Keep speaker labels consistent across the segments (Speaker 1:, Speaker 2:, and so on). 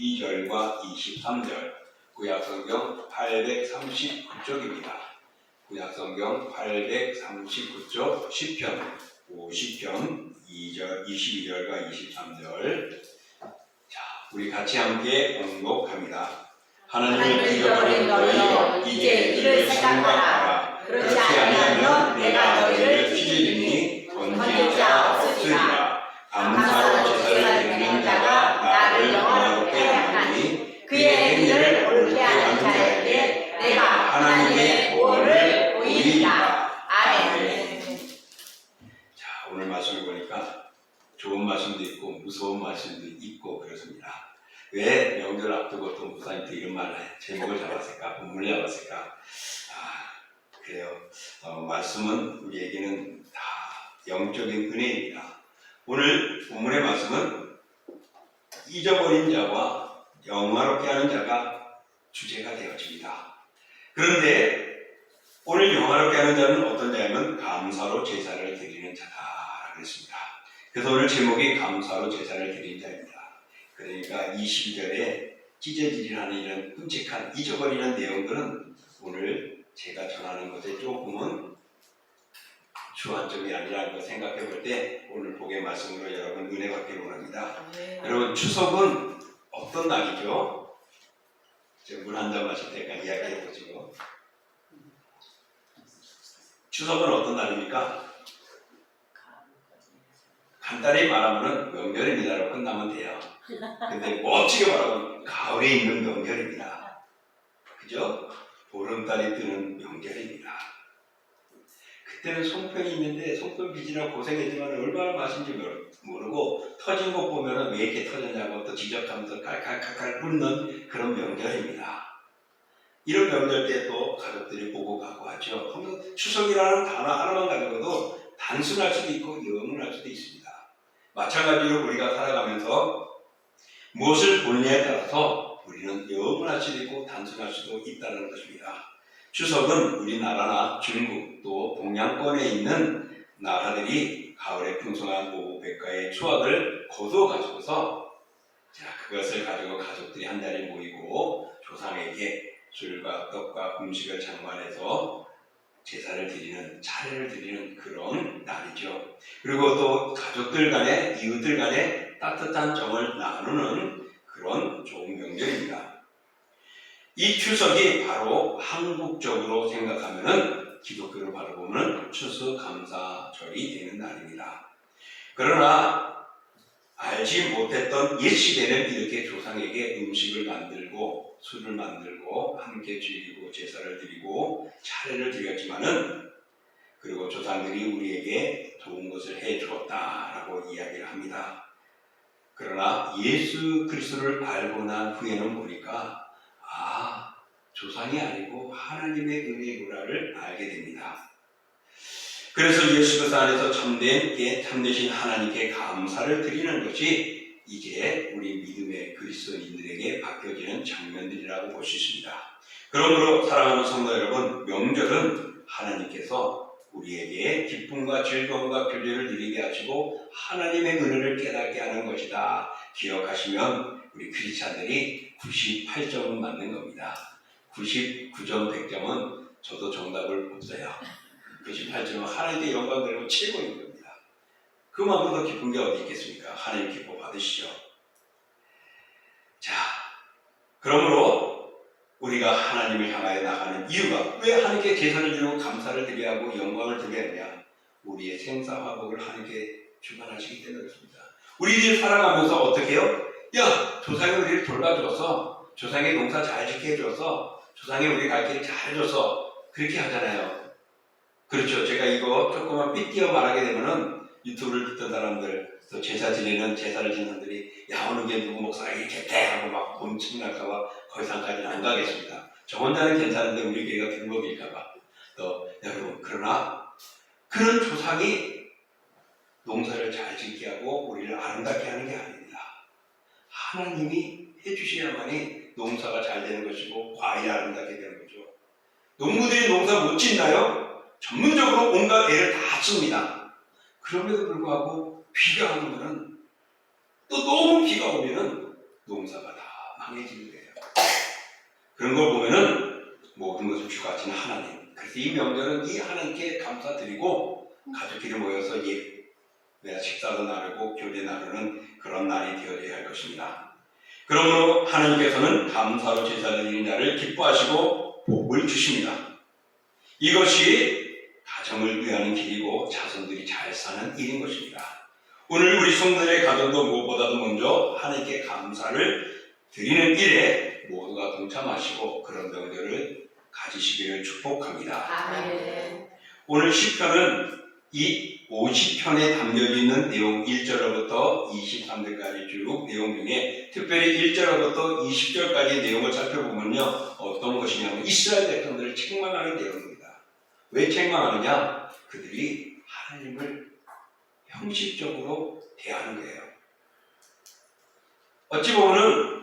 Speaker 1: 22절과 23절, 구약성경 839쪽입니다. 구약성경 839쪽 10편, 50편 22절과 23절. 자, 우리 같이 함께 봉독합니다. 하나님을 잊어버린 너희여, 이제 이를 생각하라. 그렇지 아니하면 내가 너희를 찢으리니 건질 자 없으리라. 감사로 제사를 드리는 자가 나를 영화롭게 하나니 그의 행위를 옳게 하는 자에게 내가 하나님의 보호를 보이리라. 아멘. 자, 오늘 말씀을 보니까 좋은 말씀도 있고 무서운 말씀도 있고 그렇습니다. 왜 명절 앞두고 또 목사님도 이런 말을 제목을 잡았을까? 본문을 잡았을까? 그래요. 말씀은 우리에게는 다 영적인 은혜입니다. 오늘 본문의 말씀은 잊어버린 자와 영화롭게 하는 자가 주제가 되어집니다. 그런데 오늘 영화롭게 하는 자는 어떤 자냐면 감사로 제사를 드리는 자다라고 했습니다. 그래서 오늘 제목이 감사로 제사를 드리는 자입니다. 그러니까 22절에 찢어지리라는 이런 끔찍한 잊어버리는 내용들은 오늘 제가 전하는 것에 조금은 주안점이 아니라고 생각해 볼 때 오늘 복의 말씀으로 여러분 은혜 받기를 원합니다. 여러분 추석은 어떤 날이죠? 물 한 잔 마실 때까지 이야기해 보죠. 추석은 어떤 날입니까? 간단히 말하면 명절입니다라고 끝나면 돼요. 근데 멋지게 말하면 가을에 있는 명절입니다. 그죠? 보름달이 뜨는 명절입니다. 그때는 송편이 있는데 송편 빚이라 고생했지만 얼마나 맛있는지 모르고 터진 거 보면 왜 이렇게 터졌냐고 또 지적하면서 칼칼칼칼 끓는 그런 명절입니다. 이런 명절 때 또 가족들이 보고 가고 하죠. 추석이라는 단어 하나만 가지고도 단순할 수도 있고 영원할 수도 있습니다. 마찬가지로 우리가 살아가면서 무엇을 보느냐에 따라서 우리는 영원할 수도 있고 단순할 수도 있다는 것입니다. 추석은 우리나라나 중국 또 동양권에 있는 나라들이 가을에 풍성한 오백가의 추억을 거두어 가지고서 그것을 가지고 가족들이 한 자리에 모이고 조상에게 술과 떡과 음식을 장만해서 제사를 드리는, 차례를 드리는 그런 날이죠. 그리고 또 가족들 간에, 이웃들 간에 따뜻한 정을 나누는 그런 좋은 명절입니다. 이 추석이 바로 한국적으로 생각하면은 기독교로 바로 보면 추수감사절이 되는 날입니다. 그러나 알지 못했던 옛 시대는 이렇게 조상에게 음식을 만들고 술을 만들고 함께 즐기고 제사를 드리고 차례를 드렸지만은 그리고 조상들이 우리에게 좋은 것을 해 주었다라고 이야기를 합니다. 그러나 예수 그리스도를 알고 난 후에는 보니까 조상이 아니고 하나님의 은혜구나를 알게 됩니다. 그래서 예수 그리스도 안에서 참되신 하나님께 감사를 드리는 것이 이제 우리 믿음의 그리스도인들에게 바뀌어지는 장면들이라고 볼 수 있습니다. 그러므로 사랑하는 성도 여러분, 명절은 하나님께서 우리에게 기쁨과 즐거움과 교제를 누리게 하시고 하나님의 은혜를 깨닫게 하는 것이다. 기억하시면 우리 크리스찬들이 98점은 맞는 겁니다. 99점, 100점은 저도 정답을 없어요. 98점은 하나님께 영광 드리고 최고인 겁니다. 그만큼 더 기쁜 게 어디 있겠습니까? 하나님 기뻐 받으시죠. 자, 그러므로 우리가 하나님을 향하여 나가는 이유가 왜 하나님께 제사를 드리고 감사를 드려야 하고 영광을 드려야 하냐? 우리의 생사화복을 하나님께 주관하시기 때문에 그렇습니다. 우리들 살아가면서 어떻게 해요? 조상이 우리를 돌봐줘서, 조상의 농사 잘 짓게 해줘서, 조상이 우리 갈 길을 잘 해줘서 그렇게 하잖아요. 그렇죠. 제가 이거 조금만 삐끼어 말하게 되면은 유튜브를 듣던 사람들, 또 제사를 지는 사람들이 오늘 게 누구 목사가 이렇게 했대 하고 막 엄청날까봐 더 이상까지는 안 가겠습니다. 저 혼자는 괜찮은데 우리 교회가 등록일까봐. 또 여러분, 그러나 그런 조상이 농사를 잘 짓게 하고 우리를 아름답게 하는 게 아닙니다. 하나님이 해주셔야만이 농사가 잘 되는 것이고 과일이 아름답게 되는 거죠. 농부들이 농사 못 짓나요? 전문적으로 온갖 애를 다 씁니다. 그럼에도 불구하고 비가 오면은 또 너무 비가 오면은 농사가 다 망해지는 거예요. 그런 걸 보면은 모든 것을 주관하시는 하나님. 그래서 이 명절은 이 하나님께 감사드리고 가족끼리 모여서 식사도 나누고 교제 나누는 그런 날이 되어야 할 것입니다. 그러므로 하나님께서는 감사로 제사드리는 날을 기뻐하시고 복을 주십니다. 이것이 가정을 위하는 길이고 자손들이 잘 사는 일인 것입니다. 오늘 우리 성도들의 가정도 무엇보다도 먼저 하나님께 감사를 드리는 일에 모두가 동참하시고 그런 명절을 가지시기를 축복합니다.
Speaker 2: 아멘.
Speaker 1: 오늘 시편은 이 50편에 담겨져 있는 내용 1절로부터 23절까지 쭉 내용 중에 특별히 1절로부터 20절까지 내용을 살펴보면요, 어떤 것이냐면 이스라엘 백성들을 책망하는 내용입니다. 왜 책망하느냐? 그들이 하나님을 형식적으로 대하는 거예요. 어찌 보면은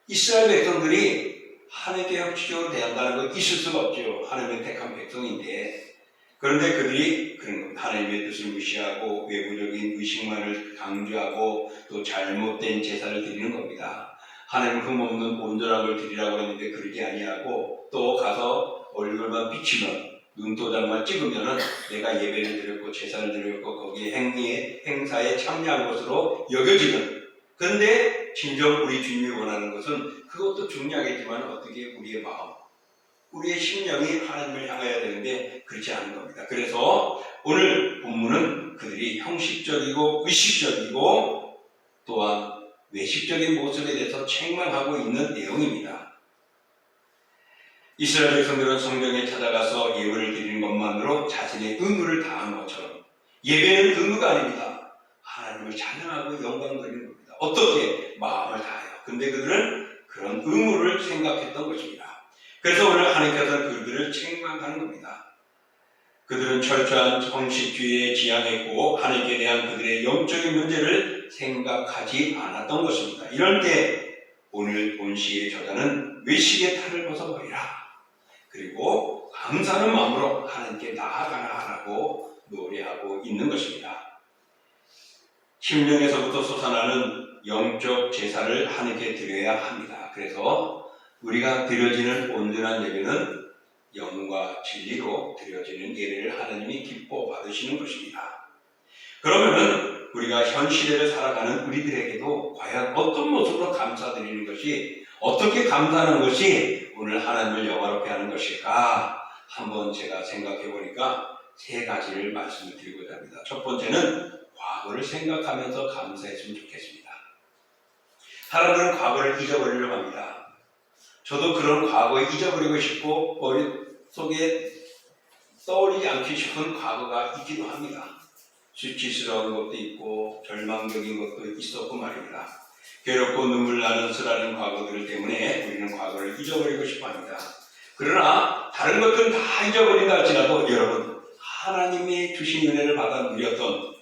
Speaker 1: 이스라엘 백성들이 하나님께 형식적으로 대한다는 건 있을 수가 없죠. 하나님의 택한 백성인데. 그런데 그들이 그런 겁니다. 하나님의 뜻을 무시하고 외부적인 의식만을 강조하고 또 잘못된 제사를 드리는 겁니다. 하나님 흠없는 온전한 걸 드리라고 했는데 그렇게 아니하고 또 가서 얼굴만 비치면 눈도장만 찍으면은 내가 예배를 드렸고 제사를 드렸고 거기에 행사에 참여한 것으로 여겨지는. 그런데 진정 우리 주님이 원하는 것은 그것도 중요하겠지만 어떻게 우리의 마음, 우리의 심령이 하나님을 향해야 되는데 그렇지 않은 겁니다. 그래서 오늘 본문은 그들이 형식적이고 의식적이고 또한 외식적인 모습에 대해서 책망하고 있는 내용입니다. 이스라엘 백성들은 성경에 찾아가서 예배를 드리는 것만으로 자신의 의무를 다한 것처럼 예배는 의무가 아닙니다. 하나님을 찬양하고 영광 드리는 겁니다. 어떻게? 마음을 다해요. 근데 그들은 그런 의무를 생각했던 것입니다. 그래서 오늘 하나님께서는 그들을 책망하는 겁니다. 그들은 철저한 형식주의에 지향했고 하나님께 대한 그들의 영적인 문제를 생각하지 않았던 것입니다. 이럴 때 오늘 본시의 저자는 외식의 탈을 벗어버리라. 그리고 감사하는 마음으로 하나님께 나아가라라고 노래하고 있는 것입니다. 심령에서부터 솟아나는 영적 제사를 하나님께 드려야 합니다. 그래서 우리가 드려지는 온전한 예배는 영과 진리로 드려지는 예배를 하나님이 기뻐 받으시는 것입니다. 그러면은 우리가 현 시대를 살아가는 우리들에게도 과연 어떤 모습으로 감사드리는 것이, 어떻게 감사하는 것이 오늘 하나님을 영화롭게 하는 것일까? 한번 제가 생각해 보니까 세 가지를 말씀을 드리고자 합니다. 첫 번째는 과거를 생각하면서 감사했으면 좋겠습니다. 사람들은 과거를 잊어버리려고 합니다. 저도 그런 과거에 잊어버리고 싶고 머릿속에 떠올리지 않기 싶은 과거가 있기도 합니다. 수치스러운 것도 있고 절망적인 것도 있었고 말입니다. 괴롭고 눈물 나는 쓰라린 과거들 때문에 우리는 과거를 잊어버리고 싶어합니다. 그러나 다른 것들은 다 잊어버린다 할지라도 여러분, 하나님이 주신 은혜를 받아 누렸던,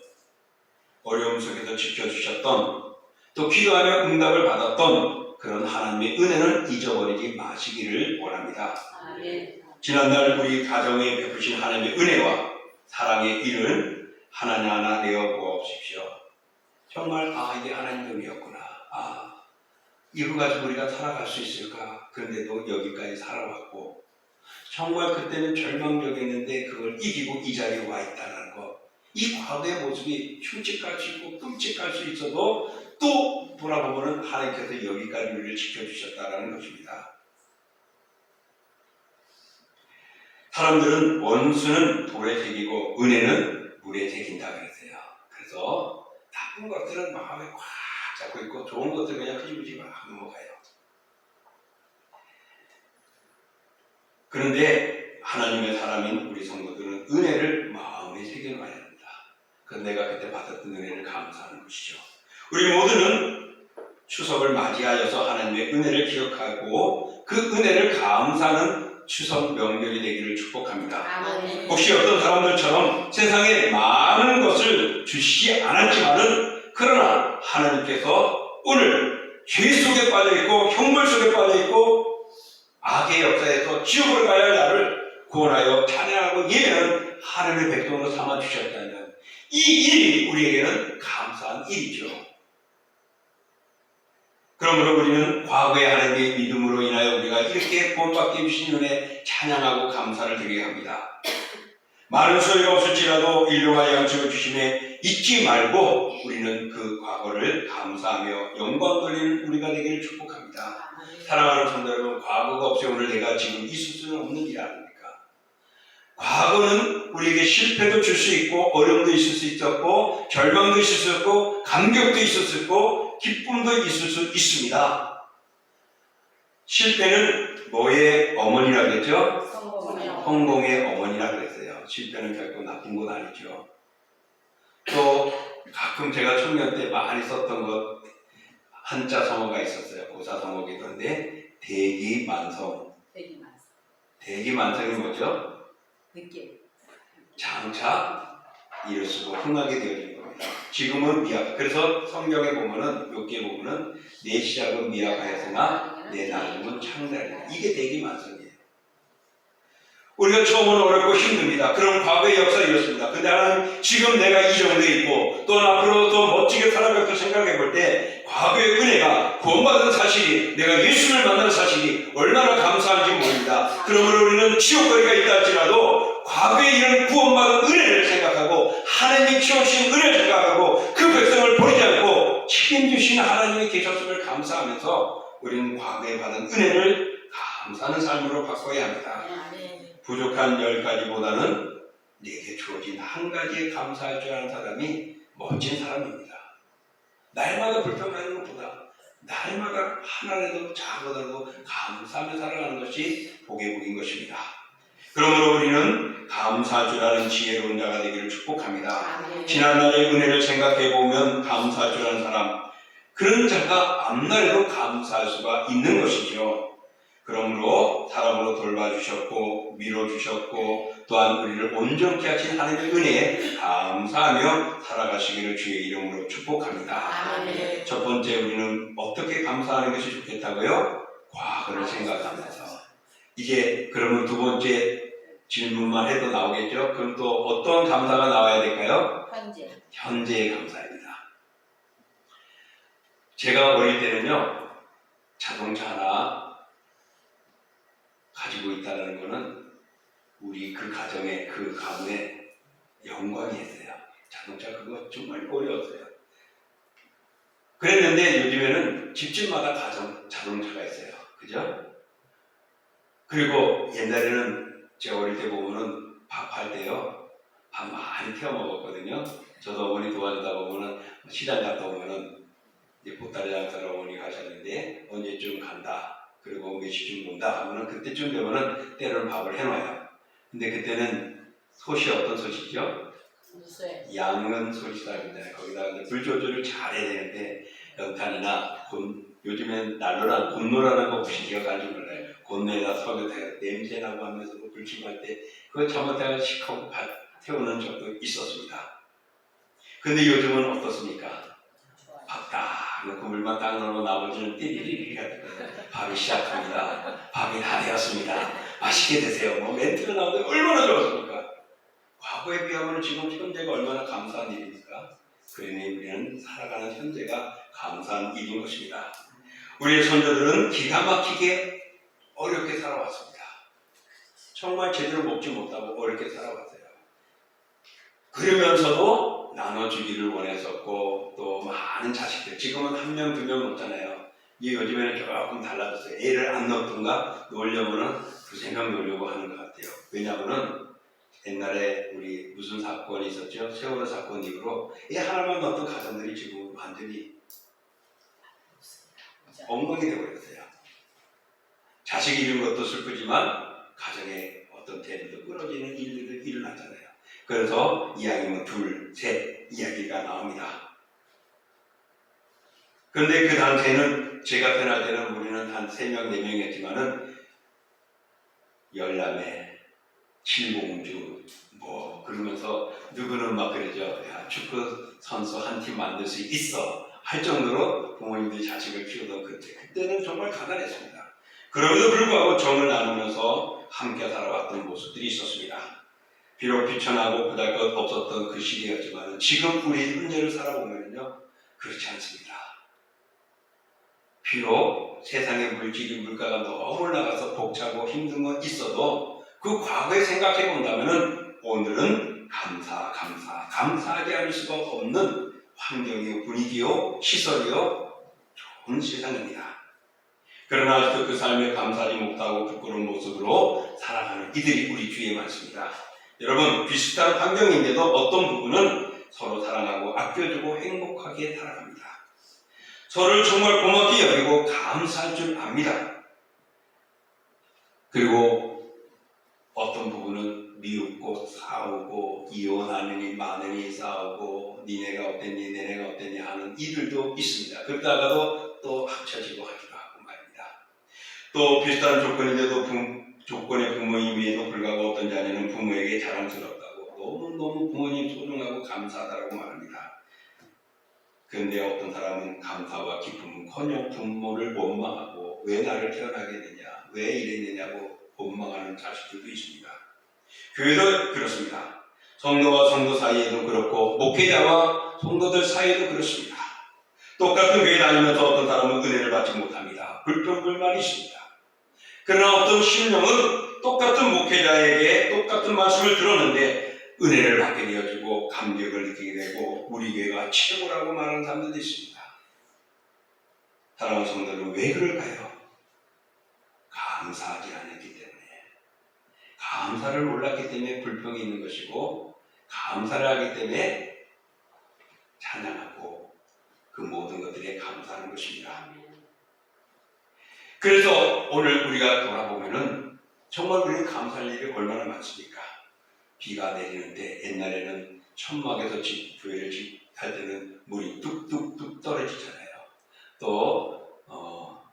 Speaker 1: 어려움 속에서 지켜주셨던, 또 기도하며 응답을 받았던 그런 하나님의 은혜는 잊어버리지 마시기를 원합니다.
Speaker 2: 아멘.
Speaker 1: 지난날 우리 가정에 베푸신 하나님의 은혜와 사랑의 일을 하나하나 내어 보십시오. 정말 이게 하나님 은혜였구나. 이거 가지고 우리가 살아갈 수 있을까? 그런데도 여기까지 살아왔고 정말 그때는 절망적이었는데 그걸 이기고 이 자리에 와 있다는 것. 이 과거의 모습이 흉측할 수 있고 끔찍할 수 있어도 또 돌아보면 하나님께서 여기까지 우리를 지켜주셨다는 것입니다. 사람들은 원수는 돌에 새기고 은혜는 물에 새긴다 그랬어요. 그래서 나쁜 것들은 마음에 꽉 잡고 있고 좋은 것들은 그냥 흐지부지 막 넘어가요. 그런데 하나님의 사람인 우리 성도들은 은혜를 마음에 새겨놔야 합니다. 그 내가 그때 받았던 은혜를 감사하는 것이죠. 우리 모두는 추석을 맞이하여서 하나님의 은혜를 기억하고 그 은혜를 감사하는 추석 명절이 되기를 축복합니다.
Speaker 2: 아멘.
Speaker 1: 혹시 어떤 사람들처럼 세상에 많은 것을 주시지 않았지만은 그러나 하나님께서 오늘 죄 속에 빠져있고 형벌 속에 빠져있고 악의 역사에서 지옥을 가야 할 나를 구원하여 찬양하고 예배하는 하나님의 백성으로 삼아주셨다면 이 일이 우리에게는 감사한 일이죠. 그러므로 우리는 과거의 하나님의 믿음으로 인하여 우리가 이렇게 구원받게 해주신 은혜 찬양하고 감사를 드리게 합니다. 많은 소리가 없을지라도 인류가 양식을 주심에 잊지 말고 우리는 그 과거를 감사하며 영광 돌리는 우리가 되기를 축복합니다. 사랑하는 성도 여러분, 과거가 없이 오늘 내가 지금 있을 수는 없는 일 아닙니까? 과거는 우리에게 실패도 줄 수 있고 어려움도 있을 수 있었고 절망도 있을 수 있고 감격도 있을 수 있고 기쁨도 있을 수 있습니다. 실패는 뭐의 어머니라 그랬죠? 성공의 어머니라 그랬어요. 실패는 결코 나쁜 건 아니죠. 또 가끔 제가 청년 때 많이 썼던 것 한자 성어가 있었어요. 고사 성어기도 한데 대기만성. 대기만성이 뭐죠? 장차 이를 쓰고 흥하게 되어진 겁니다. 지금은 미약. 그래서 성경에 보면은 몇 개 보면은 내 시작은 미약하였으나 내 나중은 창대하리라. 이게 대기만성이에요. 우리가 처음은 어렵고 힘듭니다. 그럼 과거의 역사이었습니다. 근데 하나님 지금 내가 이 정도에 있고 또 앞으로 더 멋지게 살아가고 생각해 볼 때 과거의 은혜가 구원받은 사실이 내가 예수를 만난 사실이 얼마나 감사한지 모릅니다. 그러므로 우리는 치욕거리가 있다 할지라도 과거에 이런 구원받은 은혜를 생각하고 하나님이 키워주신 은혜를 생각하고 그 백성을 버리지 않고 책임주신 하나님이 계셨음을 감사하면서 우리는 과거에 받은 은혜를 감사하는 삶으로 바꿔야 합니다. 부족한 10가지보다는 내게 주어진 한 가지에 감사할 줄 아는 사람이 멋진 사람입니다. 날마다 불평하는 것보다 날마다 하나라도 작아도 감사하며 살아가는 것이 복의 복인 것입니다. 그러므로 우리는 감사할 줄 아는 지혜로운 자가 되기를 축복합니다. 지난날의 은혜를 생각해보면 감사할 줄 아는 사람, 그런 자가 앞날에도 감사할 수가 있는 것이죠. 그러므로 사람으로 돌봐주셨고 밀어주셨고 또한 우리를 온전케 하신 하나님의 은혜에 감사하며 살아가시기를 주의 이름으로 축복합니다. 아멘. 첫 번째 우리는 어떻게 감사하는 것이 좋겠다고요? 과거를 생각하면서. 이제 그러면 두 번째 질문만 해도 나오겠죠? 그럼 또 어떤 감사가 나와야 될까요? 현재의 감사입니다. 제가 어릴 때는요, 자동차 하나 가지고 있다는 것은 우리 그 가정의 그 가문의 영광이었어요. 자동차 그거 정말 어려웠어요. 그랬는데 요즘에는 집집마다 자동차가 있어요. 그죠? 그리고 옛날에는 제가 어릴 때 보면은 밥할 때요, 밥 많이 태워 먹었거든요. 저도 어머니 도와주다 보면은 시장 갔다 오면은 이제 보따리 장사로 어머니 가셨는데 언제쯤 간다. 그리고 몇 시쯤 온다 하면은 그때쯤 되면은 때로는 밥을 해놔요. 근데 그때는 솥이 어떤 솥이죠? 양은 솥이라는데 거기다가 이제 불 조절을 잘 해야 되는데 연탄이나 요즘엔 난로랑 곤노라는 거 혹시 기억하는지 몰라요. 곤노에다 석에다 냄새 나고 하면서 불 켜고 할 때 그거 잘못하면 식하고 태우는 적도 있었습니다. 근데 요즘은 어떻습니까? 밥 딱 넣고 물만 딱 넣으면 나머지는 띠리리리가 밥이 시작합니다. 밥이 다 되었습니다. 맛있게 드세요. 뭐 멘트가 나오는데 얼마나 좋았습니까? 과거에 비하면 지금 현재가 얼마나 감사한 일입니까? 그러니 우리는 살아가는 현재가 감사한 일인 것입니다. 우리의 선조들은 기가 막히게 어렵게 살아왔습니다. 정말 제대로 먹지 못하고 어렵게 살아왔어요. 그러면서도 나눠주기를 원했었고 또 많은 자식들, 지금은 한 명, 두 명 놓잖아요. 이게 요즘에는 조금 달라졌어요. 애를 안 넣든가 놓으려면은 두세 명 놓으려고 하는 것 같아요. 왜냐하면은 옛날에 우리 무슨 사건이 있었죠? 세월호 사건 이후로 애 하나만 넣었던 가정들이 지금 완전히 엉망이 되어버렸어요. 자식이 잃은 것도 슬프지만 가정에 어떤 대립도 끊어지는 일들도 일어나잖아요. 그래서 이야기는 둘, 셋 이야기가 나옵니다. 그런데 그 당시에는 제가 태어날 때는 우리는 한 3명, 4명이었지만은 열남에 칠공주 뭐 그러면서 누구는 막 그러죠. 야, 축구 선수 한 팀 만들 수 있어 할 정도로 부모님들이 자식을 키우던 그때는 정말 가난했습니다. 그럼에도 불구하고 정을 나누면서 함께 살아왔던 모습들이 있었습니다. 비록 비천하고 보잘것 없었던 그 시기였지만 지금 우리 현재를 살아보면요 그렇지 않습니다. 비록 세상의 물가가 너무 올라가서 벅차고 힘든 건 있어도 그 과거에 생각해 본다면 오늘은 감사하지 않을 수가 없는 환경이요, 분위기요, 시설이요, 좋은 세상입니다. 그러나 아직도 그 삶에 감사하지 못하고 부끄러운 모습으로 살아가는 이들이 우리 주위에 많습니다. 여러분, 비슷한 환경인데도 어떤 부분은 서로 사랑하고 아껴주고 행복하게 살아갑니다. 서로를 정말 고맙게 여기고 감사할 줄 압니다. 그리고 어떤 부분은 미웃고 싸우고 이혼하느니 마느니 싸우고 니네가 어땠니 내내가 어땠니 하는 이들도 있습니다. 그러다가도 또 합쳐지고 하기도 하고 말입니다. 또 비슷한 조건인데도 조건의 부모임에도 불구하고 어떤 자녀는 부모에게 자랑스럽다고 너무너무 부모님 소중하고 감사하다고 말합니다. 그런데 어떤 사람은 감사와 기쁨은커녕 부모를 원망하고 왜 나를 태어나게 했느냐, 왜 이랬느냐고 원망하는 자식들도 있습니다. 교회도 그렇습니다. 성도와 성도 사이에도 그렇고 목회자와 성도들 사이에도 그렇습니다. 똑같은 교회 다니면서 어떤 사람은 은혜를 받지 못합니다. 불평불만이 있습니다. 그러나 어떤 심령은 똑같은 목회자에게 똑같은 말씀을 들었는데 은혜를 받게 되어지고 감격을 느끼게 되고 우리 교회가 최고라고 말하는 사람들도 있습니다. 사랑하는 성도들은 왜 그럴까요? 감사하지 않았기 때문에, 감사를 몰랐기 때문에 불평이 있는 것이고 감사를 하기 때문에 찬양하고 그 모든 것들에 감사하는 것입니다. 그래서 오늘 우리가 돌아보면은 정말 우리는 감사할 일이 얼마나 많습니까? 비가 내리는데 옛날에는 천막에서 교회를 할 때는 물이 뚝뚝뚝 떨어지잖아요. 또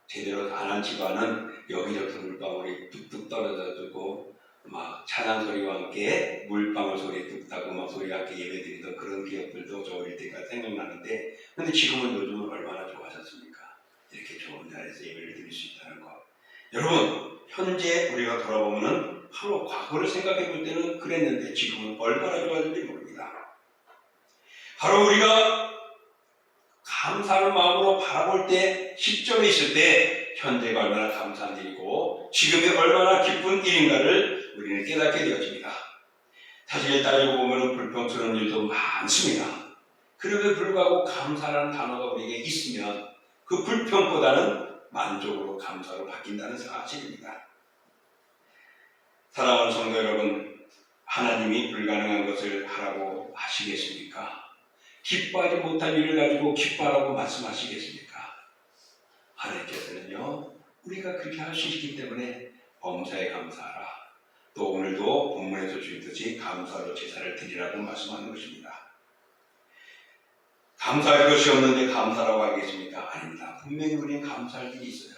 Speaker 1: 제대로 안 한 집안은 여기저기서 물방울이 뚝뚝 떨어져주고 막 찬양 소리와 함께 물방울 소리 뚝딱고 막 소리와 함께 예배드리던 그런 기억들도 저 어릴 때가 생각나는데, 근데 지금은 요즘은 얼마나 좋아졌습니까? 이렇게 좋은 자리에서 예배를 드릴 수 있다는 것. 여러분, 현재 우리가 돌아보면은 바로 과거를 생각해 볼 때는 그랬는데 지금은 얼마나 좋아졌는지 모릅니다. 바로 우리가 감사하는 마음으로 바라볼 때, 시점에 있을 때 현재가 얼마나 감사한 일이고 지금이 얼마나 기쁜 일인가를 우리는 깨닫게 되어집니다. 사실 따지고 보면 불평스러운 일도 많습니다. 그럼에도 불구하고 감사라는 단어가 우리에게 있으면 그 불평보다는 만족으로 감사로 바뀐다는 사실입니다. 사랑하는 성도 여러분, 하나님이 불가능한 것을 하라고 하시겠습니까? 기뻐하지 못한 일을 가지고 기뻐하라고 말씀하시겠습니까? 하나님께서는요, 우리가 그렇게 할 수 있기 때문에 범사에 감사하라. 또 오늘도 본문에서 주듯이 감사로 제사를 드리라고 말씀하는 것입니다. 감사할 것이 없는데 감사라고 하겠습니까? 아닙니다. 분명히 우리는 감사할 일이 있어요.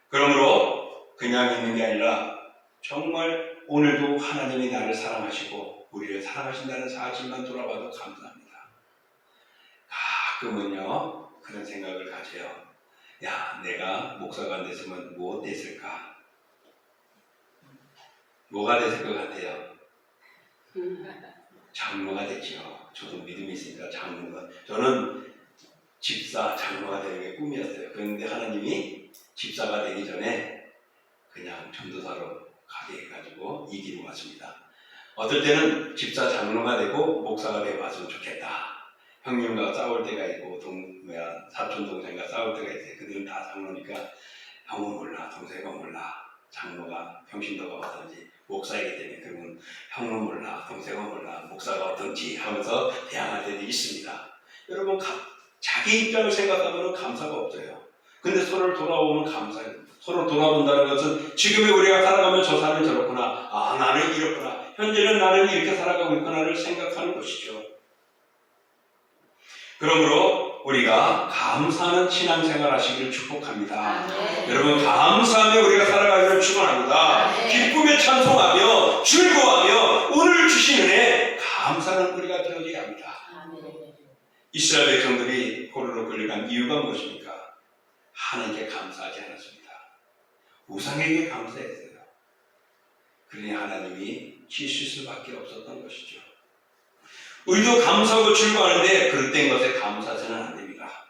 Speaker 1: 그러므로 그냥 있는 게 아니라 정말 오늘도 하나님이 나를 사랑하시고 우리를 사랑하신다는 사실만 돌아봐도 감사합니다. 가끔은요 그런 생각을 가져요. 야, 내가 목사가 안 됐으면 무엇 됐을까? 뭐가 됐을 것 같아요? 장로가 됐죠. 저도 믿음이 있으니까 장로가. 저는 집사, 장로가 되는 게 꿈이었어요. 그런데 하나님이 집사가 되기 전에 그냥 전도사로 가게 해가지고 이 길로 왔습니다. 어떨 때는 집사, 장로가 되고 목사가 되어 왔으면 좋겠다. 형님과 싸울 때가 있고 사촌 동생과 싸울 때가 있어요. 그들은 다 장로니까 형은 몰라, 동생은 몰라. 장로가 평신도가 어떤지, 목사이기 때문에 그러면 형은 몰라, 동생은 몰라, 목사가 어떤지 하면서 대항할 때도 있습니다. 여러분, 자기 입장을 생각하면 감사가 없어요. 근데 서로를 돌아보면 감사해요. 서로 돌아본다는 것은 지금의 우리가 살아가면 저 사람은 저렇구나, 아 나는 이렇구나, 현재는 나는 이렇게 살아가고 있구나를 생각하는 것이죠. 그러므로 우리가 감사하는 신앙생활 하시기를 축복합니다. 여러분, 감사하며 우리가 살아가기를 축원합니다. 기쁨에 찬송하며 즐거워하며 오늘 주신 은혜 감사하는 우리가 되어져야 합니다. 이스라엘 백성들이 포로로 끌려간 이유가 무엇입니까? 하나님께 감사하지 않았습니다. 우상에게 감사했어요. 그러니 하나님이 치실 수밖에 없었던 것이죠. 우리도 감사하고 즐거워하는데 그릇된 것에 감사해서는 안 됩니다.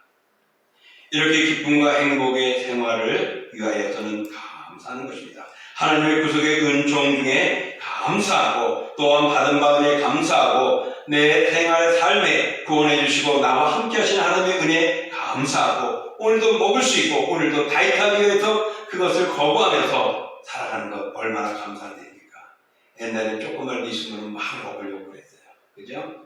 Speaker 1: 이렇게 기쁨과 행복의 생활을 위하여서는 감사하는 것입니다. 하나님의 구속의 은총 중에 감사하고 또한 받은 바 은혜에 감사하고 내 생활 삶에 구원해 주시고 나와 함께 하신 하나님의 은혜에 감사하고 오늘도 먹을 수 있고 오늘도 다이어트하기 위해서 그것을 거부하면서 살아가는 것 얼마나 감사한 일입니까? 옛날에 조그만 이승으로 막 먹으려고 그랬어요. 그죠?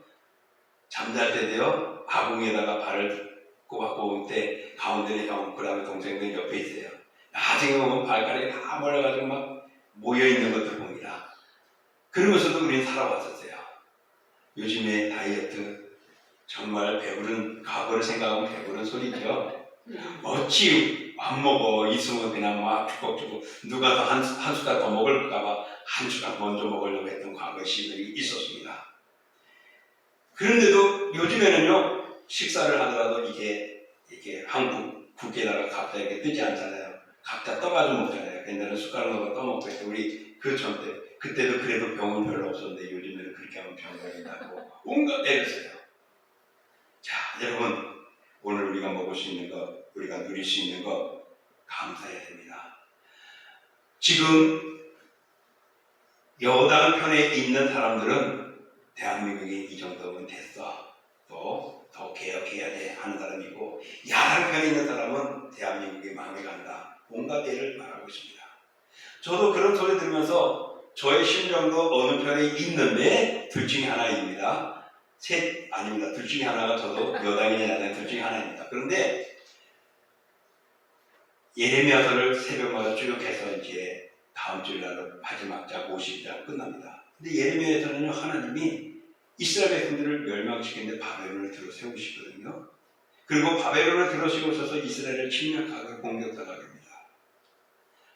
Speaker 1: 잠잘 때도요, 아궁이에다가 발을 꼽아꼽을 때 가운데는 형, 그 다음에 동생들 옆에 있어요. 나중에 보면 발가락이 다 몰려가지고 막 모여있는 것들 봅니다. 그러면서도 우리는 살아왔었어요. 요즘에 다이어트 정말 배부른, 과거를 생각하면 배부른 소리죠. 어찌 안 먹어. 있으면 그냥 막 주걱주걱 누가 더 한 숟갈 더 먹을까봐 한 숟갈 먼저 먹으려고 했던 과거의 시절이 있었습니다. 그런데도 요즘에는요, 식사를 하더라도 이게 한국 국에다가 각자 이렇게 뜨지 않잖아요. 각자 떠가지고 먹잖아요. 옛날에는 숟가락으로 떠먹고 했는데 우리 그 전 때, 그때도 그래도 병은 별로 없었는데 요즘에는 그렇게 하면 병 걸린다고 온갖 애를 써요. 자, 여러분, 오늘 우리가 먹을 수 있는 것, 우리가 누릴 수 있는 것 감사해야 됩니다. 지금 여당 편에 있는 사람들은 대한민국이 이 정도면 됐어. 또 더 개혁해야 돼 하는 사람이고, 야당 편에 있는 사람은 대한민국이 망해간다. 온갖 애를 말하고 있습니다. 저도 그런 소리 들으면서 저의 심정도 어느 편에 있는데 둘 중에 하나입니다. 셋 아닙니다. 둘 중에 하나가 저도 여당이냐 야당 둘 중에 하나입니다. 그런데 예레미야서를 새벽마다 쭉 해서 이제 다음 주일날 마지막 장 50장 끝납니다. 근데 예레미야에서는요, 하나님이 이스라엘 백성들을 멸망시키는데 바벨론을 들어 세우시거든요. 그리고 바벨론을 들어 세우셔서 이스라엘을 침략하고 공격당하게 됩니다.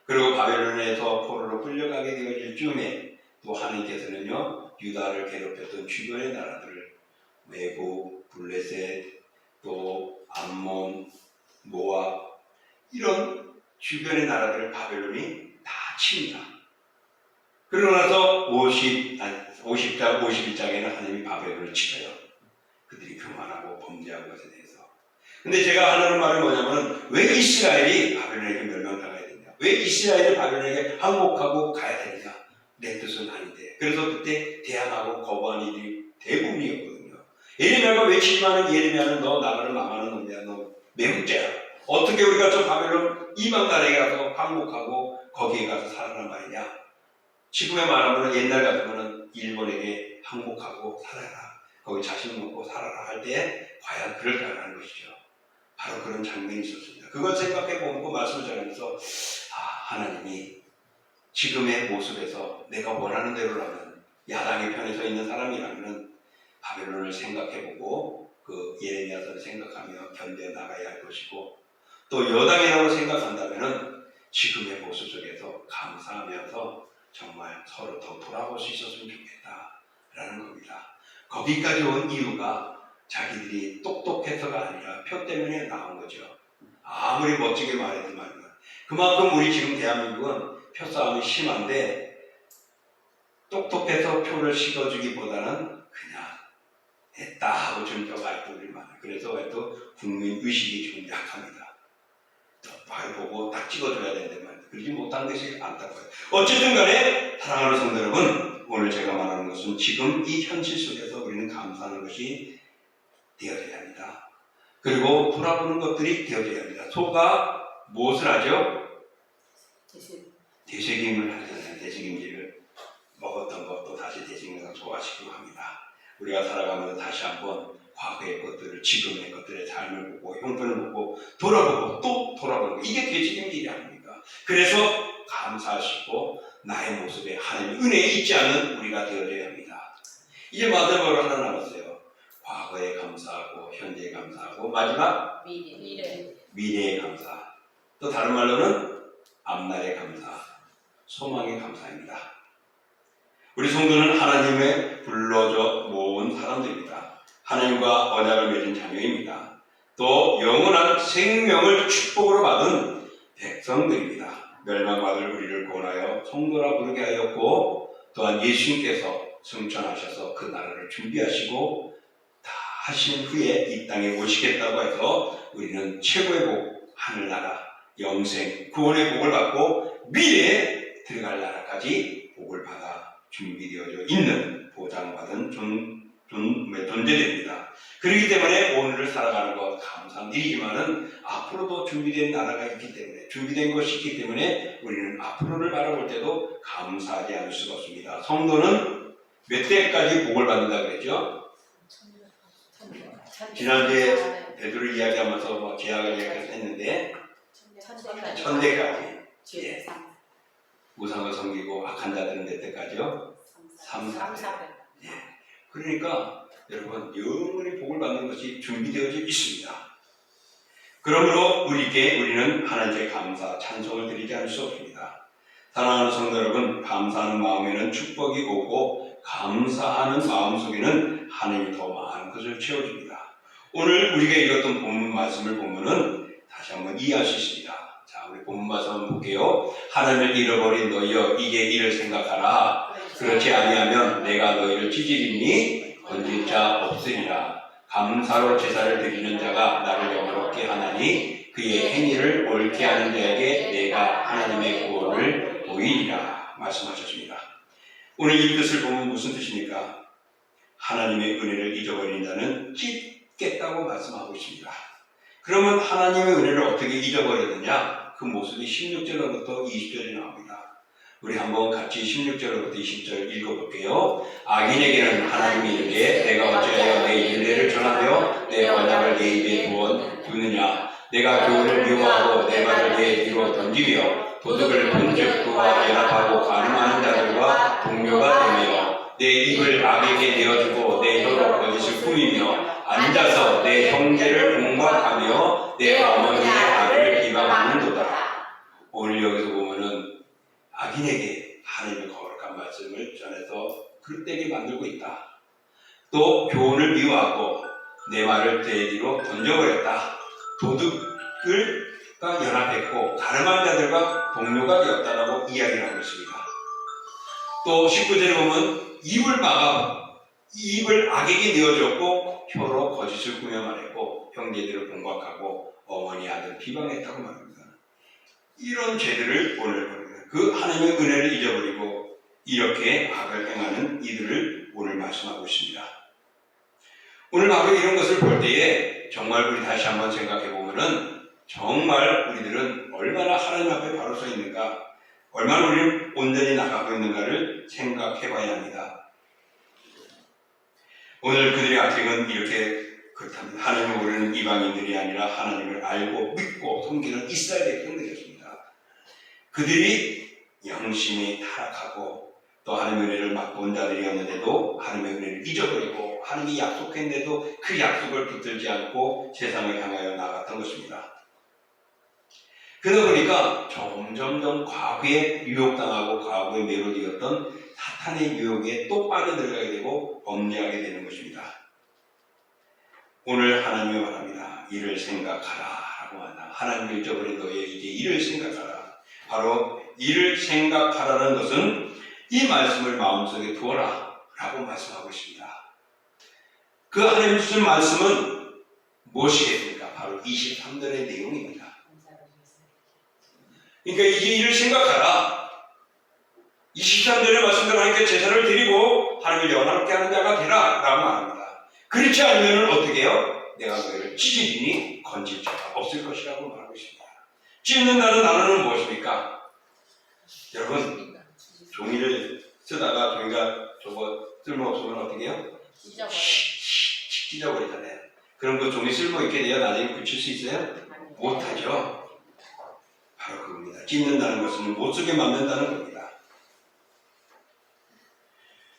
Speaker 1: 그리고 바벨론에서 포로로 끌려가게 되어질 즈음에 또 하나님께서는요, 유다를 괴롭혔던 주변의 나라들을 메고, 블레셋, 또 암몬, 모압 이런 주변의 나라들을 바벨론이 다 칩니다. 그러고 나서 50장, 51장에는 하나님이 바벨론을 치어요. 그들이 교만하고 범죄한 것에 대해서. 근데 제가 하는 말은 뭐냐면, 왜 이스라엘이 바벨론에게 멸망당해야 되냐? 왜 이스라엘이 바벨론에게 항복하고 가야 되느냐? 내 뜻은 아닌데. 그래서 그때 대항하고 거부한 이들이 대부분이었거든요. 예레미야가 외치지만은 예레미야는 너 나라를 망하는 놈이야. 너 매국자야. 어떻게 우리가 저 바벨론 이방 나라에 가서 항복하고 거기에 가서 살아란 말이냐? 지금의 말하면 옛날 같으면 일본에게 항복하고 살아라. 거기 자신 먹고 살아라 할 때 과연 그럴까라는 것이죠. 바로 그런 장면이 있었습니다. 그걸 생각해 보고 말씀을 전하면서 하나님이 지금의 모습에서 내가 원하는 대로라면 야당의 편에 서 있는 사람이라면 바벨론을 생각해보고 그 예레미야서를 생각하며 견뎌 나가야 할 것이고 또 여당이라고 생각한다면 지금의 모습 속에서 감사하면서 정말 서로 더 돌아볼 수 있었으면 좋겠다라는 겁니다. 거기까지 온 이유가 자기들이 똑똑해서가 아니라 표 때문에 나온 거죠. 아무리 멋지게 말해도 말이야. 그만큼 우리 지금 대한민국은 표싸움이 심한데 똑똑해서 표를 씹어주기보다는 그냥 했다 하고 준 표가 아직도 우리 많아요. 그래서 또 국민의식이 좀 약합니다. 말 보고 딱 찍어줘야 되는데 말이야. 그러지 못한 것이 안타까워요. 어쨌든 간에 사랑하는 성도 여러분, 오늘 제가 말하는 것은 지금 이 현실 속에서 우리는 감사하는 것이 되어져야 합니다. 그리고 돌아보는 것들이 되어져야 합니다. 소가 무엇을 하죠? 되새김을 하잖아요. 되새김질을 먹었던 것도 다시 되새김해서 소화시키고 합니다. 우리가 살아가면서 다시 한번 과거의 것들을 지금의 것들의 삶을 보고 형편을 보고 돌아보고 또 돌아보고 이게 되새김질이 아닙니까? 그래서 감사하시고 나의 모습에 하나님의 은혜에 있지 않은 우리가 되어져야 합니다. 이제 마지막으로 하나 남았어요. 과거에 감사하고 현재에 감사하고 마지막 미래에 감사. 또 다른 말로는 앞날에 감사, 소망에 감사입니다. 우리 성도는 하나님의 불러줘 모은 사람들입니다. 하나님과 언약을 맺은 자녀입니다. 또 영원한 생명을 축복으로 받은 백성들입니다. 멸망받을 우리를 구원하여 성도라 부르게 하였고 또한 예수님께서 승천하셔서 그 나라를 준비하시고 다 하신 후에 이 땅에 오시겠다고 해서 우리는 최고의 복, 하늘나라, 영생, 구원의 복을 받고 미래에 들어갈 나라까지 복을 받아 준비되어져 있는 보장받은 존재됩니다. 그렇기 때문에 오늘을 살아가는 것 감사한 일이지만은 앞으로도 준비된 나라가 있기 때문에 준비된 것이 있기 때문에 우리는 앞으로를 바라볼 때도 감사하지 않을 수가 없습니다. 성도는 몇 대까지 복을 받는다 그랬죠? 지난주에 베드로 이야기하면서 뭐 제약을 이야기해서 했는데 1000대까지. 예. 우상을 섬기고 악한 자들은 몇 대까지요? 3, 4대. 예. 그러니까 여러분 영원히 복을 받는 것이 준비되어져 있습니다. 그러므로 우리는 하나님께 감사, 찬송을 드리지 않을 수 없습니다. 사랑하는 성도 여러분, 감사하는 마음에는 축복이 오고 감사하는 마음속에는 하나님이 더 많은 것을 채워줍니다. 오늘 우리가 읽었던 본문 말씀을 보면은 다시 한번 이해할 수 있습니다. 자, 우리 본문 말씀 한번 볼게요. 하나님을 잃어버린 너희여, 이제 이를 생각하라. 그렇지 아니하면 내가 너희를 찢으리니 건질 자 없으리라. 감사로 제사를 드리는 자가 나를 영화롭게 하나니 그의 행위를 옳게 하는 자에게 내가 하나님의 구원을 보이리라 말씀하셨습니다. 오늘 이 뜻을 보면 무슨 뜻입니까? 하나님의 은혜를 잊어버린 자는 찢겠다고 말씀하고 있습니다. 그러면 하나님의 은혜를 어떻게 잊어버렸느냐? 그 모습이 16절로부터 20절에 나옵니다. 우리 한번 같이 16절부터 20절 읽어볼게요. 악인에게는 하나님이 이르되 내가 어찌하여 내 윤례를 전하며 내 언약을 내 입에 두느냐. 내가 교훈을 미워하고 내 말을 내 뒤로 던지며 도둑을 본즉 그와 연합하고 가늠하는 자들과 동료가 되며 내 입을 악에게 내어주고 내 혀로 거짓을 꾸미며 앉아서 내 형제를 공박하며 내 어머니의 아들을 비방하는도다. 오늘 여기서 보면은 악인에게 하나님의 거룩한 말씀을 전해서 그릇되게 만들고 있다. 또 교훈을 미워하고 내 말을 내 뒤로 던져버렸다. 도둑을과 연합했고 가늠한 자들과 동료가 되었다라고 이야기를 하고 있습니다. 또 19절에 보면 입을 막아 입을 악에게 내어줬고 혀로 거짓을 꾸며 말했고 형제들을 공박하고 어머니 아들 비방했다고 말합니다. 이런 죄들을 오늘 보는 그 하나님의 은혜를 잊어버리고 이렇게 악을 행하는 이들을 오늘 말씀하고 있습니다. 오늘 바로 이런 것을 볼 때에 정말 우리 다시 한번 생각해 보면은 정말 우리들은 얼마나 하나님 앞에 바로 서 있는가, 얼마나 우리는 온전히 나가고 있는가를 생각해 봐야 합니다. 오늘 그들의 악행은 이렇게 그렇답니다. 하나님을 모르는 이방인들이 아니라 하나님을 알고 믿고 섬기는 이스라엘의 백성들이었습니다. 그들이 영심이 타락하고 또 하나님의 은혜를 맛본 자들이었는데도 하나님의 은혜를 잊어버리고 하나님이 약속했는데도 그 약속을 붙들지 않고 세상을 향하여 나갔던 것입니다. 그러다 보니까 점점점 과거에 유혹당하고 과거에 매료되었던 사탄의 유혹에 또 빠져들어가게 되고 범죄하게 되는 것입니다. 오늘 하나님이 말합니다. 이를 생각하라 라고 한다. 하나님을 잊어버린 너의 이제 이를 생각하라. 바로 이를 생각하라는 것은 이 말씀을 마음속에 두어라 라고 말씀하고 있습니다. 그 하나님 주신 말씀은 무엇이겠습니까? 바로 23절의 내용입니다. 그러니까 이제 이를 생각하라. 23절의 말씀대로 하나님께 제사를 드리고 하나님을 영화롭게 하는 자가 되라 라고 말합니다. 그렇지 않으면 어떻게 해요? 내가 너희를 찢으리니 건질 자가 없을 것이라고 말하고 있습니다. 찢는다는 단어는 무엇입니까? 여러분, 종이를 쓰다가 종이가 저거 쓸모없으면 어떻게 해요? 찢어버리잖아요. 그럼 그 종이 쓸모있게 돼야 나중에 붙일 수 있어요? 못하죠. 바로 그겁니다. 찢는다는 것은 못 쓰게 만든다는 겁니다.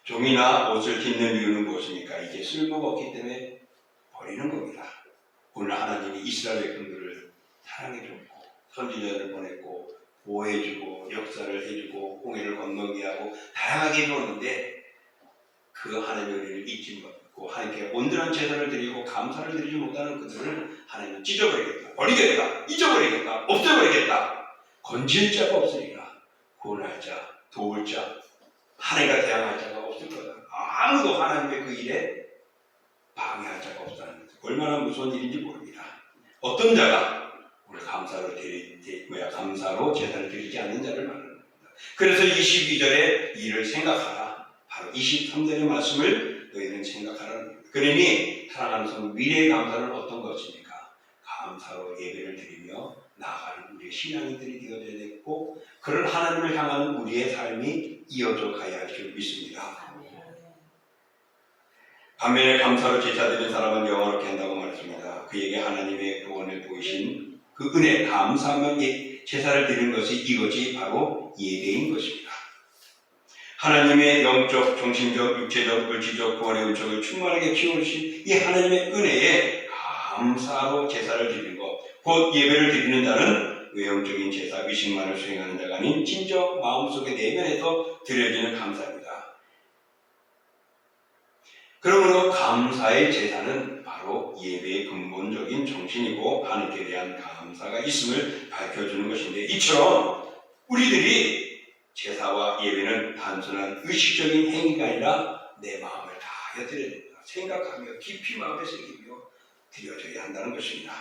Speaker 1: 종이나 옷을 찢는 이유는 무엇입니까? 이게 쓸모가 없기 때문에 버리는 겁니다. 오늘 하나님이 이스라엘 백성들을 사랑해줬고 선지자를 보냈고 보호해주고 역사를 해주고 홍해를 건너게 하고 다양하게 해주었는데 그 하나님의 은혜를 잊지 못하고 하나님께 온전한 제사를 드리고 감사를 드리지 못하는 그들을 하나님은 찢어버리겠다, 버리겠다, 잊어버리겠다, 없애버리겠다. 건질 자가 없으니까 구원할 자, 도울 자, 하나님과 대항할 자가 없을 거다. 아무도 하나님의 그 일에 방해할 자가 없다는 것. 얼마나 무서운 일인지 모릅니다. 어떤 자가 오늘 감사로 제사를 드리지 않는 자를 말하는 겁니다. 그래서 22절에 이를 생각하라. 바로 23절의 말씀을 너희는 생각하라는 겁니다. 그러니 사랑하는 성도, 미래의 감사는 어떤 것입니까? 감사로 예배를 드리며 나아가는 우리의 신앙인들이 되어져야 되고, 그런 하나님을 향하는 우리의 삶이 이어져 가야 할 줄 믿습니다. 반면에 감사로 제사 드린 사람은 영원롭게 한다고 말했습니다. 그에게 하나님의 구원을 보이신 그 은혜, 감사하며 제사를 드리는 것이 이것이 바로 예배인 것입니다. 하나님의 영적, 정신적, 육체적, 물질적 구원의 은총을 충만하게 키워주신 이 하나님의 은혜에 감사로 제사를 드리는 것, 곧 예배를 드리는 자는 외형적인 제사, 의식만을 수행하는 자가 아닌 진정 마음속의 내면에서 드려지는 감사입니다. 그러므로 감사의 제사는 바로 예배의 근본적인 정신이고 하나님께 대한 감사가 있음을 밝혀주는 것인데, 이처럼 우리들이 제사와 예배는 단순한 의식적인 행위가 아니라 내 마음을 다하여 드려야 됩니다. 생각하며 깊이 마음에 새기며 드려져야 한다는 것입니다.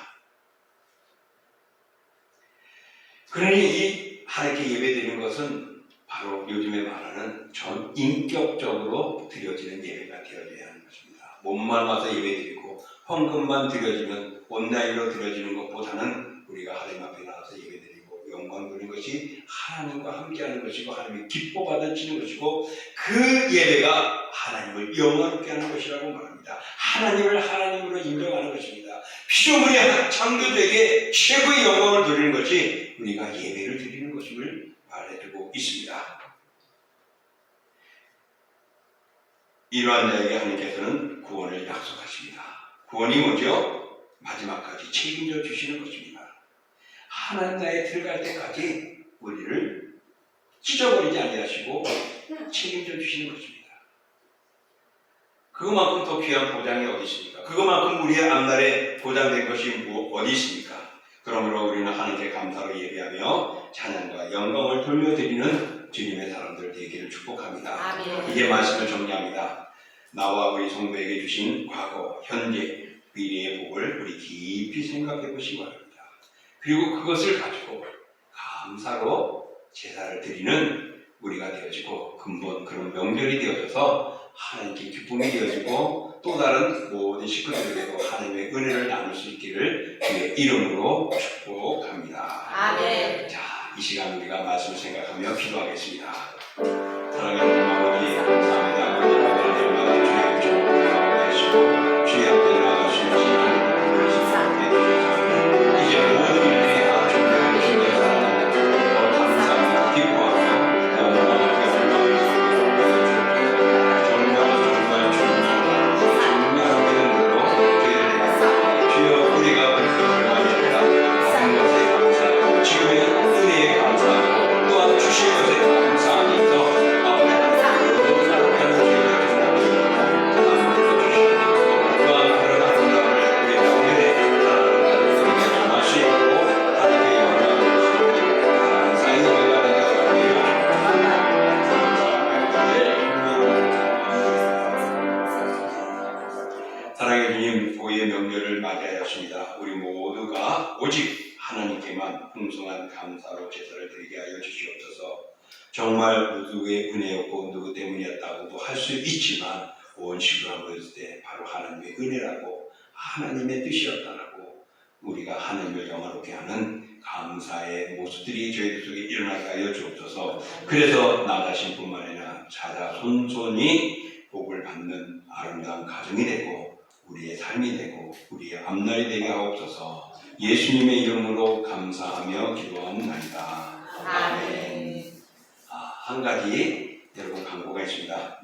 Speaker 1: 그러니 이 하나님께 예배드리는 것은 바로 요즘에 말하는 전 인격적으로 드려지는 예배가 되어져야 하는 것입니다. 몸만 와서 예배드리고 헌금만 드려지면 온라인으로 드려지는 것보다는 우리가 하나님 앞에 나와서 예배드리고 영광 드리는 것이 하나님과 함께하는 것이고 하나님이 기뻐 받아치는 것이고, 그 예배가 하나님을 영화롭게 하는 것이라고 말합니다. 하나님을 하나님으로 인정하는 것입니다. 피조물의 창조주에게 최고의 영광을 드리는 것이 우리가 예배를 드리는 것임을 말해주고 있습니다. 이러한 자에게 하나님께서는 구원을 약속하십니다. 구원이 뭐죠? 마지막까지 책임져 주시는 것입니다. 하나님 나라에 들어갈 때까지 우리를 찢어버리지 아니하시고 책임져 주시는 것입니다. 그것만큼 더 귀한 보장이 어디 있습니까? 그것만큼 우리의 앞날에 보장된 것이 어디 있습니까? 그러므로 우리는 하나님께 감사로 예배하며 찬양과 영광을 돌려드리는 주님의 사람들 되기를 축복합니다.
Speaker 2: 아멘.
Speaker 1: 이제 말씀을 정리합니다. 나와 우리 성도에게 주신 과거, 현재, 미래의 복을 우리 깊이 생각해 보시기 바랍니다. 그리고 그것을 가지고 감사로 제사를 드리는 우리가 되어지고, 근본 그런 명절이 되어져서 하나님께 기쁨이 되어지고, 또 다른 모든 식구들에게도 하나님의 은혜를 나눌 수 있기를 주의 이름으로 축복합니다.
Speaker 2: 아멘.
Speaker 1: 자, 이 시간 우리가 말씀을 생각하며 기도하겠습니다. 사랑하는 아버지, 감사합니다. 아버지, 하나님의 주의 축복을 하시고 주의 앞에 나아갈 수 있는 시간을 우리 시간에 해주셔서 이제 모든 일들이 다 준비하고 주님의 사랑을 감사합니다. 기뻐하며 영광을 정말 중요하게 된 일로 주여 우리가 그리스도를 만났다. 모든 것에 감사하고 지금의 은혜에 감사하고 또한 주신 것에 감사하면서 사랑의 주님, 고의 명절을 맞이하였습니다. 우리 모두가 오직 하나님께만 풍성한 감사로 제사를 드리게 하여 주시옵소서. 정말 누구의 은혜였고 누구 때문이었다고도 할 수 있지만 원칙으로 한번 했을 때 바로 하나님의 은혜라고, 하나님의 뜻이었다라고 우리가 하나님을 영화롭게 하는 감사의 모습들이 저희들 속에 일어나게 하여 주옵소서. 그래서 나 자신뿐만 아니라 자손손이 복을 받는 아름다운 가정이 되고 우리의 삶이 되고 우리의 앞날이 되게 하옵소서. 예수님의 이름으로 감사하며 기도하옵나이다. 아멘. 한 가지 여러분 광고가 있습니다.